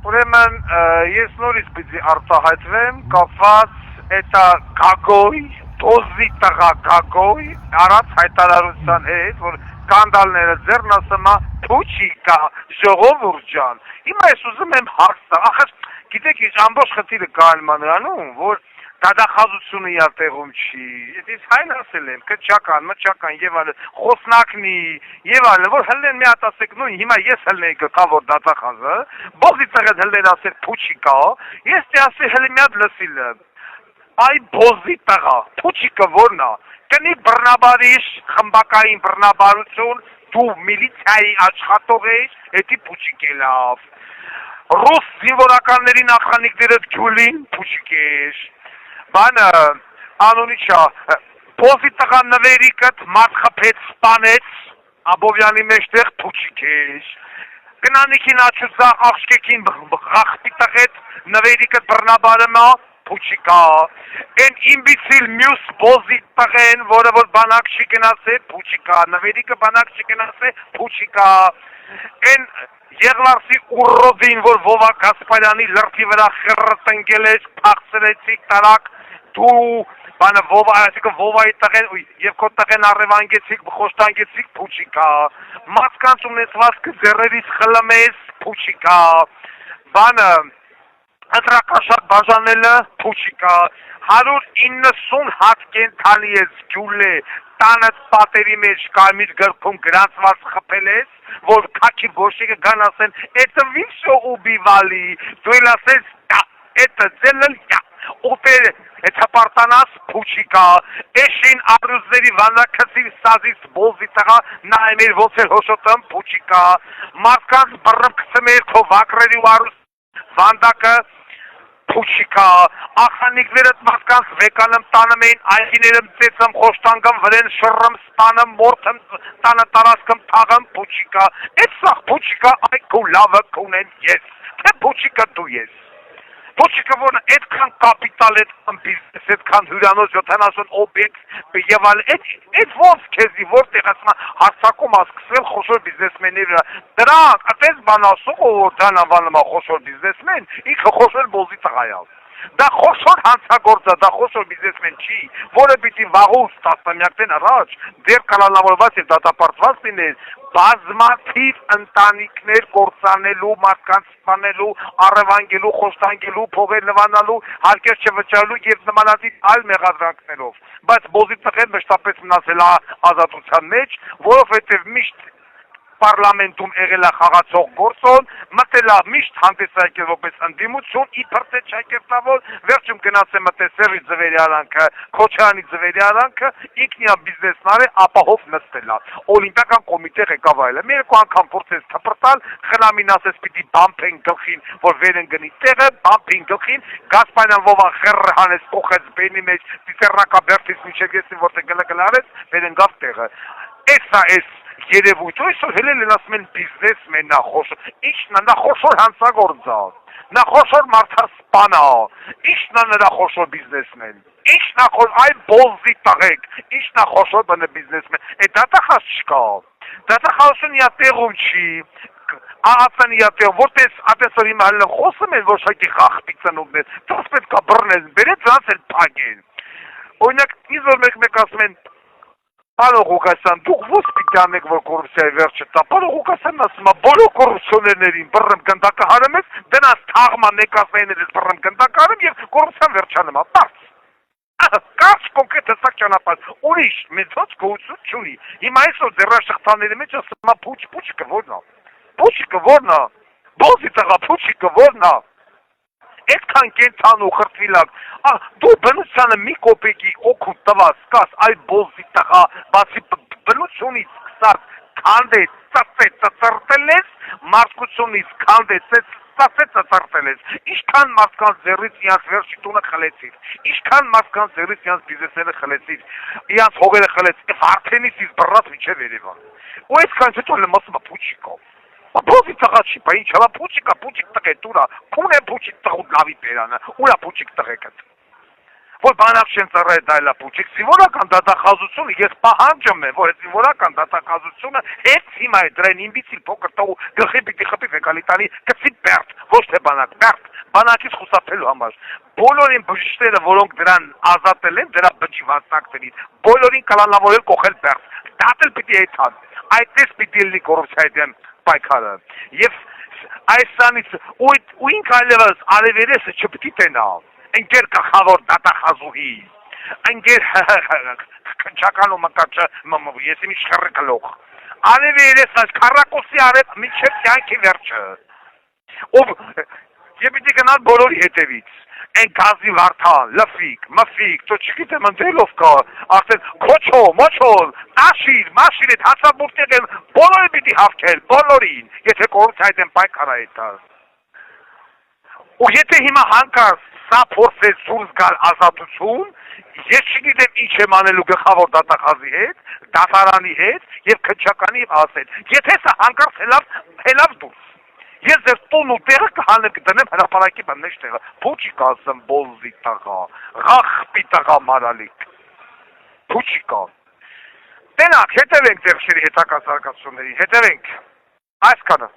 Ուրեմն ես նորից պիտի արտահայտվեմ կապված էտա գագոյ, դոզի տղա գագոյ, առած հայտարարության հետ, որ կանդալները ձեռն ասեմա փուչիկա, ժողովուրդ ջան։ Հիմա ես ուզում եմ հարց տալ, ախր գիտեք ինչ ամբողջ խնդիրը կայանում է նրանում, որ դադախազությունը իր տեղում չի։ Ես հայն ասել եմ, կճական, մճական եւ այլն, խոսնակնի եւ այլն, որ հլեն մի հատ ասեք նույն, հիմա ես հլնեի գտավոր դադախազը, բողի ծղետ հլեն ասել փուչիկա, ես դե ասել հլեն մի հատ լսիլը։ Այ բոզի տղա, փուչիկը որն է։ Կնի բռնաբարիչ, խմբակային բռնաբարություն, դու միլիցիայի աշխատող ես, էդի փուչիկ է լավ։ Ռուս զինվորականների նախանիքները ջուլին փուչիկ ես։ Բանը անունի չա, բոզի տղա նվերիկըտ մարդ խփեց սպանեց, Աբովյանի մեջտեղ փուչիկ ես։ Կնանիքին աչուծա աղջկեքին գախտի տղեց նվերիկըտ բռնաբարեմա փուչիկա։ Են իմբիցիլ մյուս բոզի տղեն, որը որ բանակ չի գնացե փուչիկա, նվերիկը բանակ չի գնացե փուչիկա։ Են Եղլարսի ուռոդին, որ Վովակ Ասպարյանի լրտի վրա խրը տնկել ես, փախցրեցիք տարակ, դու բանը Վովայի տղեն եւ քո տղեն առևանգեցիք, խոշտանգեցիք փուչիկա, մարդկանց ունեցվածքը ձեռերից խլմես փուչիկա, բանը ընտրակաշատ բաժանելը փուչիկա, 190 հատ կենթանի ես ջուլե, տանդ պատերի մեջ կարմիր գրքում գրանցված խփել ես, որ քաքի գոշիկը գան ասեն, это висо убивали, դու էլ ասես, это делал я, ուտեր էթապարտանաս փուչիկա, էշին ապրուզների վանակացի սազից բոզի տղա, նայմեր ոնց էր հոշոտում փուչիկա, մարդկանց բռնып կցմեր քո վակրերի ու արուս վանդակը փուչիկա, ախանիկներըտ մարդկանց վեկանım տանում էին, այգիներım ծեցım, խոշտանգım, վրեն շռım, սպանım, մորթım, տանը տարասկım, թաղım, փուչիկա, էդ սաղ փուչիկա, այ քու լավը կունեն ես, թե փուչիկը դու ես, փուչիկը որն այդքան կապիտալ, այդքան բիզնես, այդքան հյուրանոց 70 օբյեկտ եւ այլ, այդ ոնց քեզի որտեղ ասма հարցակում ասկսել խոշոր բիզնեսմենների վրա, դրանք այդպես բան ասող որ դան անվանում է խոշոր բիզնեսմեն, ինքը խոշոր բոզի տղա է։ Դա խոշոր հանցագործ է, դա խոշոր բիզնեսմեն չի, որը պիտի վաղուց տասնամյակներ առաջ դեռ կանոնավորված եւ դատապարտված լիներ, բազմաթիվ ընտանիքներ կործանելու, մարդկանց սպանելու, առևանգելու, խոշտանգելու, փողեր լվանալու, հարկեր չվճարելու եւ նմանատիպ այլ մեղադրանքներով, բայց բոզի տղեն մշտապես մնացել է ազատության մեջ, որովհետեւ միշտ Պարլամենտում եղել է խաղացող գործոն, մտել է միշտ հանդիսայքել որպես ընդդիմություն, իբր թե չակերտավոր, վերջում գնացել մտել Սերժի Ձվերյանքը, Քոչարյանի Ձվերյանքը, ինքնիա բիզնեսնար է, ապահով նստել է, օլիմպիական կոմիտե ղեկավարել է, մի երկու անգամ փորձեց թփրտալ, խնամին ասեց պիտի բամփեն գլխին, որ վեր են գնի տեղը, բամփին գլխին, Գասպարյան Վովան խեռը հանեց, կողեց բենի մեջ, ծիծեռնակաբերդից մինչև եսին որտեղ գլկլարեց, վեր են գավ տեղը, էսա էս երևույթ, այսօր հելել են ասում են բիզնեսմեն նա խոշոր, ի՞նչն է նա խոշոր հանցագործ է, նա խոշոր մարդասպան է, ի՞նչն է նրա խոշոր բիզնեսմեն, ի՞նչն է խոշոր, այ բոզի տղեկ, ի՞նչն է խոշոր բնը բիզնեսմեն, այդ դատախազ չկա, դատախազություն իա տեղում չի, աղացան իա տեղում, որտես ատեսոր հիմա հելն խոսում են, որ շայտի խախտի ծնուգներ, դրս պետք է բռնես, բերեց դրանց էլ պագեն, օրինակ, իզոր մեկ ասում են, Պարոն Ղուկասյան, դուք ո՞ց պիտի անեք, որ կոռուպցիայի վերջը տա։ Պարոն Ղուկասյանն ասում է, բոլոր կոռուպցիոներներին բռնում գնդակը հարում ես, դրանց թաղման նեկասներին ես բռնում գնդակը հարում եւ կոռուպցիան վերջանում է։ Բաց։ Կարճ կոնկրետ հստակ ճանապարհ։ Ուրիշ մեծոց գոյություն չունի։ Հիմա այսօր ձեռաշղթաների մեջ ասում է փուչիկը որն է։ Փուչիկը որն է։ Բոզի տղա փուչիկը որն է։ Այդքան կենթանու խրտվիլակ, դու բնությանը մի կոպեկի օգուտ տված կաս, այ բոզի տղա, բացի բնությունից սկսած քանդե ծծրտել ես, մարդկությունից քանդե ծծրտել ես, ինչքան մարդկանց ձեռից իրանց վերջի տունը խլեցիր, ինչքան մարդկանց ձեռից իրանց բիզնեսները խլեցիր, իրանց հողերը խլեցիր, արդենից իս բռած միջև Երևան, ու այդքան հետո լմացում է փուչիկով, Բոզի տղա չի, բա ինչ հլա փուչիկ տղետ ուրա, քուն է փուչիկ տղուտ լավի բերանը, ուրա փուչիկ տղեկըտ։ որ բանակ չեն ծռել դայլա փուչիկ զինվորական դատախազությունը ես պահանջում եմ որ զինվորական դատախազությունը հետ հիմա է դրեն իմբիցիլ փոքր տող գլխի պիտի խփի ֆեկալիտանի կծի բերտ ոչ թե բանակ բերտ բանակից խուսափելու համար բոլորին բժիշկները որոնք դրան ազատել են դրա բջի վաստակներից բոլորին կլանավորել կողել բերտ դատել պիտի այցան այդպես պիտի լինի կոռուպցիայի դեմ պայքարը եւ այսանից ու ինքը այլևս արևելեսը չպիտի տենա ընկեր գլխավոր դատախազուհի ընկեր քնչական ու մկաչը ես իմի շխրը գլող արևելես այս քառակուսի արև միջև կյանքի վերջը ով եւ պիտի գնալ բոլորի հետևից Են գազի վարդան, լֆիկ, մֆիկ, ճո չգիտեմ ընտրելով կա, արդեն քոչո, մոչոլ, տաշիր, մաշիր այդ հացաբուրտեղ են, բոլորը պիտի հավքել, բոլորին, եթե կոռուպցիայի դեմ պայքարը տա։ Ու եթե հիմա հանկարծ սա փորձել ցույց գալ ազատություն, ես չգիտեմ ինչ եմ անելու գլխավոր դատախազի հետ, դատարանի հետ եւ քնչականի ասել։ Եթե սա հանկարծ հելավ դուրս Ես ձեր տուն ու տեղը կհանեմ կդնեմ հրապարակի բնեջ տեղը, փուչի կասեմ բոլզի տաղա, ղախպի տաղա մարալիք, փուչի կա։ Տենակ, հետևենք ձեր շերի հետակազարգացումների, հետևենք, այս կանը։